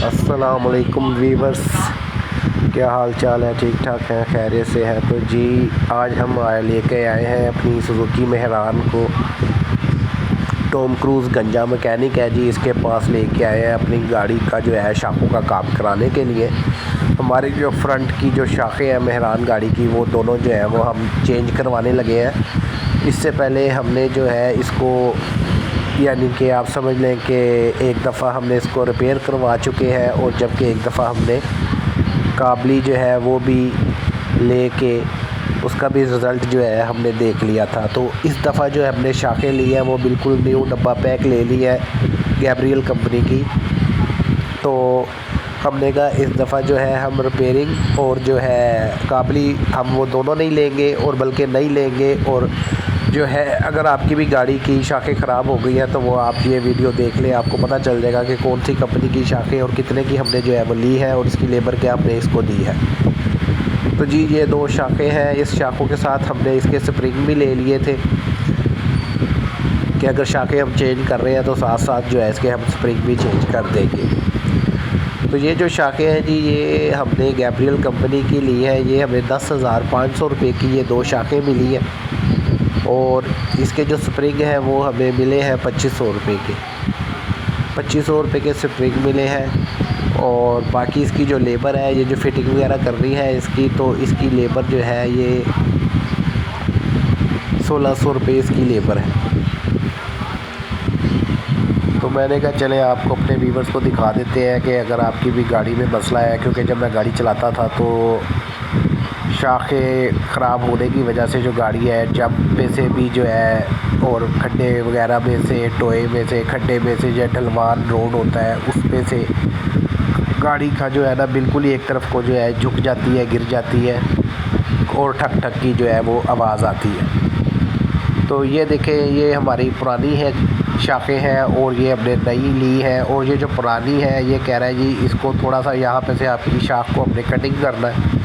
अस्सलाम वालेकुम वीवर्स, क्या हाल चाल है? ठीक ठाक हैं, खैरियत से हैं? तो जी आज हम लेके आए हैं अपनी सुजुकी मेहरान को। टॉम क्रूज़ गंजा मैकेनिक है जी, इसके पास लेके आए हैं अपनी गाड़ी का जो है शाखों का काम कराने के लिए। हमारी जो फ्रंट की जो शाखें हैं मेहरान गाड़ी की, वो दोनों जो है वो हम चेंज करवाने लगे हैं। इससे पहले हमने जो है इसको यानी कि आप समझ लें कि एक दफ़ा हमने इसको रिपेयर करवा चुके हैं, और जबकि एक दफ़ा हमने काबली जो है वो भी लेके उसका भी रिज़ल्ट जो है हमने देख लिया था। तो इस दफ़ा जो है हमने शाखें ली हैं वो बिल्कुल न्यू डब्बा पैक ले ली है गैब्रियल कंपनी की। तो हमने कहा इस दफ़ा जो है हम रिपेयरिंग और जो है काबली हम वो दोनों नहीं लेंगे, और बल्कि नहीं लेंगे। और जो है अगर आपकी भी गाड़ी की शाखें ख़राब हो गई हैं तो वो आप ये वीडियो देख लें, आपको पता चल जाएगा कि कौन सी कंपनी की शाखें और कितने की हमने जो है वो ली है और इसकी लेबर क्या हमने इसको दी है। तो जी ये दो शाखें हैं, इस शाखों के साथ हमने इसके स्प्रिंग भी ले लिए थे कि अगर शाखें हम चेंज कर रहे हैं तो साथ साथ जो है इसके हम स्प्रिंग भी चेंज कर देंगे। तो ये जो शाखें हैं जी, ये हमने गैब्रियल कंपनी की ली है। ये हमें 10,500 रुपये की ये दो शाखें मिली हैं, और इसके जो स्प्रिंग हैं वो हमें मिले हैं 2500 रुपये के। 2500 रुपये के स्प्रिंग मिले हैं, और बाकी इसकी जो लेबर है, ये जो फिटिंग वगैरह कर रही है इसकी, तो इसकी लेबर जो है ये 1600 रुपये इसकी लेबर है। तो मैंने कहा चले आपको अपने व्यूवर्स को दिखा देते हैं कि अगर आपकी भी गाड़ी में मसला है, क्योंकि जब मैं गाड़ी चलाता था तो शाखें ख़राब होने की वजह से जो गाड़ी है जंप पे से भी जो है, और खड्डे वगैरह में से, टोए में से, खड्डे में से, जो ढलवान रोड होता है उस पे से गाड़ी का जो है ना बिल्कुल ही एक तरफ को जो है झुक जाती है, गिर जाती है, और ठक ठक की जो है वो आवाज़ आती है। तो ये देखें, ये हमारी पुरानी है शाखें हैं और ये हमने नई ली है। और ये जो पुरानी है ये कह रहा है जी इसको थोड़ा सा यहाँ पे से आपकी शाख को हमने कटिंग करना है,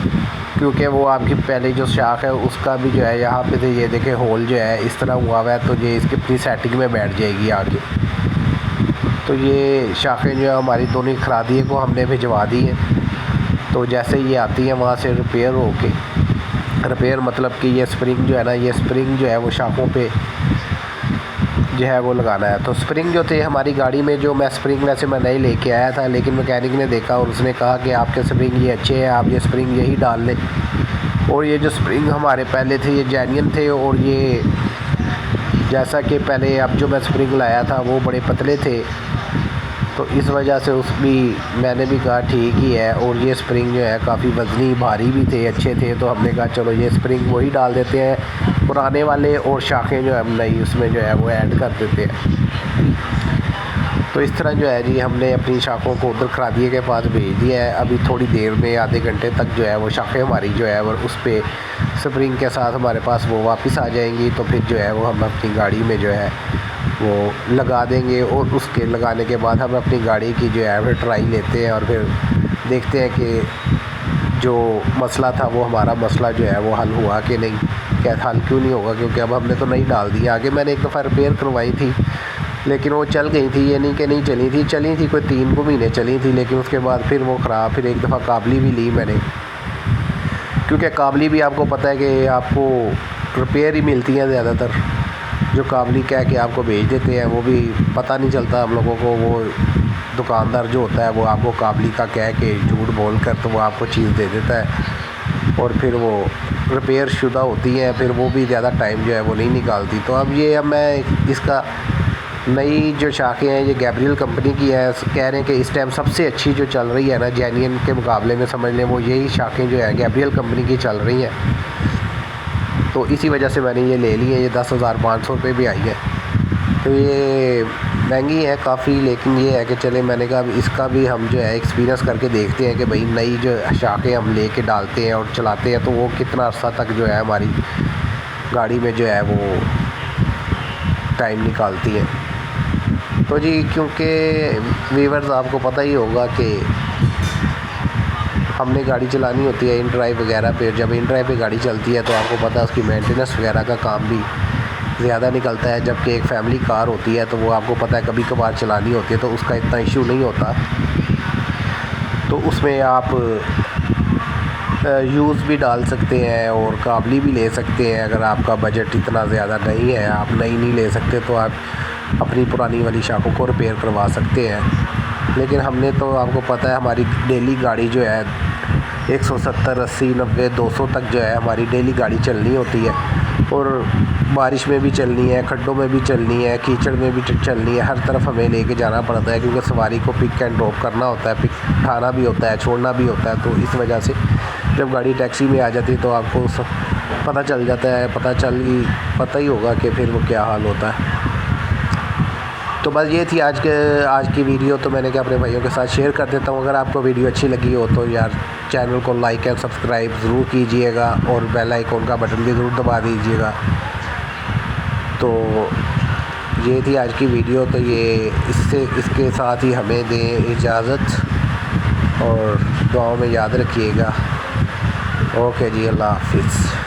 क्योंकि वो आपकी पहले जो शाख है उसका भी जो है यहाँ पे से ये देखें होल जो है इस तरह हुआ हुआ है, तो ये इसकी अपनी सेटिंग में बैठ जाएगी आगे। तो ये शाखें जो है हमारी दोनों खरादिए को हमने भिजवा दी हैं। तो जैसे ये आती हैं वहाँ से रिपेयर होके, रिपेयर मतलब कि ये स्प्रिंग जो है ना, ये स्प्रिंग जो है वो शाखों पे जो है वो लगाना है। तो स्प्रिंग जो थे हमारी गाड़ी में, जो मैं स्प्रिंग वैसे मैं नहीं लेके आया था, लेकिन मैकेनिक ने देखा और उसने कहा कि आपके स्प्रिंग ये अच्छे हैं, आप ये स्प्रिंग यही डाल लें। और ये जो स्प्रिंग हमारे पहले थे ये जेन्युइन थे, और ये जैसा कि पहले अब जो मैं स्प्रिंग लाया था वो बड़े पतले थे, तो इस वजह से उस भी मैंने भी कहा ठीक ही है। और ये स्प्रिंग जो है काफ़ी वज़नी भारी भी थे, अच्छे थे, तो हमने कहा चलो ये स्प्रिंग वही डाल देते हैं पुराने वाले, और शाखें जो है हम नई उसमें जो है वो ऐड कर देते हैं। तो इस तरह जो है जी हमने अपनी शाखों को उधर खरादिए के पास भेज दिया है। अभी थोड़ी देर में, आधे घंटे तक जो है वो शाखें हमारी जो है वो उस पर स्प्रिंग के साथ हमारे पास वो वापस आ जाएंगी। तो फिर जो है वो हम अपनी गाड़ी में जो है वो लगा देंगे, और उसके लगाने के बाद हम अपनी गाड़ी की जो है फिर ट्राई लेते हैं, और फिर देखते हैं कि जो मसला था वो हमारा मसला जो है वो हल हुआ कि नहीं। क्या हल क्यों नहीं होगा, क्योंकि अब हमने तो नहीं डाल दिया। आगे मैंने एक दफ़ा रिपेयर करवाई थी, लेकिन वो चल गई थी, ये नहीं कि नहीं चली थी कोई 3 महीने चली थी, लेकिन उसके बाद फिर वो ख़राब। फिर एक दफ़ा काबली भी ली मैंने, क्योंकि काबली भी आपको पता है कि आपको रिपेयर ही मिलती हैं ज़्यादातर। जो काबली कह के आपको भेज देते हैं वो भी पता नहीं चलता हम लोगों को। वो दुकानदार जो होता है वो आपको काबली का कह के झूठ बोल कर तो वो आपको चीज़ दे देता है, और फिर वो रिपेयर शुदा होती हैं, फिर वो भी ज़्यादा टाइम जो है वो नहीं निकालती। तो अब मैं इसका नई जो शाखें हैं ये गैब्रियल कंपनी की है, कह रहे हैं कि इस टाइम सबसे अच्छी जो चल रही है ना जेन्युइन के मुकाबले में, समझ लें वो यही शाखें जो है गैब्रियल कंपनी की चल रही हैं। तो इसी वजह से मैंने ये ले ली है। ये 10,500 रुपये भी आई है, तो ये महंगी है काफ़ी, लेकिन ये है कि चले मैंने कहा अब इसका भी हम जो है एक्सपीरियंस करके देखते हैं कि भाई नई जो शाखें हम लेके डालते हैं और चलाते हैं तो वो कितना अर्सा तक जो है हमारी गाड़ी में जो है वो टाइम निकालती है। तो जी क्योंकि व्यूअर्स आपको पता ही होगा कि हमने गाड़ी चलानी होती है इन ड्राइव वगैरह पे। जब इन ड्राइव पे गाड़ी चलती है तो आपको पता है उसकी मेंटेनेंस वगैरह का काम भी ज़्यादा निकलता है। जबकि एक फैमिली कार होती है तो वो आपको पता है कभी कभार चलानी होती है तो उसका इतना इशू नहीं होता। तो उसमें आप यूज़ भी डाल सकते हैं और काबली भी ले सकते हैं। अगर आपका बजट इतना ज़्यादा नहीं है, आप नई नहीं ले सकते, तो आप अपनी पुरानी वाली शाखों को रिपेयर करवा सकते हैं। लेकिन हमने तो आपको पता है हमारी डेली गाड़ी जो है 170, 80, 90, 200 तक जो है हमारी डेली गाड़ी चलनी होती है, और बारिश में भी चलनी है, खड्डों में भी चलनी है, कीचड़ में भी चलनी है। हर तरफ हमें लेके जाना पड़ता है, क्योंकि सवारी को पिक एंड ड्रॉप करना होता है, पिक उठाना भी होता है, छोड़ना भी होता है। तो इस वजह से जब गाड़ी टैक्सी में आ जाती है तो आपको सब पता चल जाता है, पता ही होगा कि फिर वो क्या हाल होता है। तो बस ये थी आज की वीडियो। तो मैंने कहा अपने भाइयों के साथ शेयर कर देता हूँ। अगर आपको वीडियो अच्छी लगी हो तो यार चैनल को लाइक एंड सब्सक्राइब ज़रूर कीजिएगा, और बेल आइकॉन का बटन भी ज़रूर दबा दीजिएगा। तो ये थी आज की वीडियो। तो इसके साथ ही हमें दें इजाज़त, और दुआओं में याद रखिएगा। ओके जी, अल्लाह हाफिज़।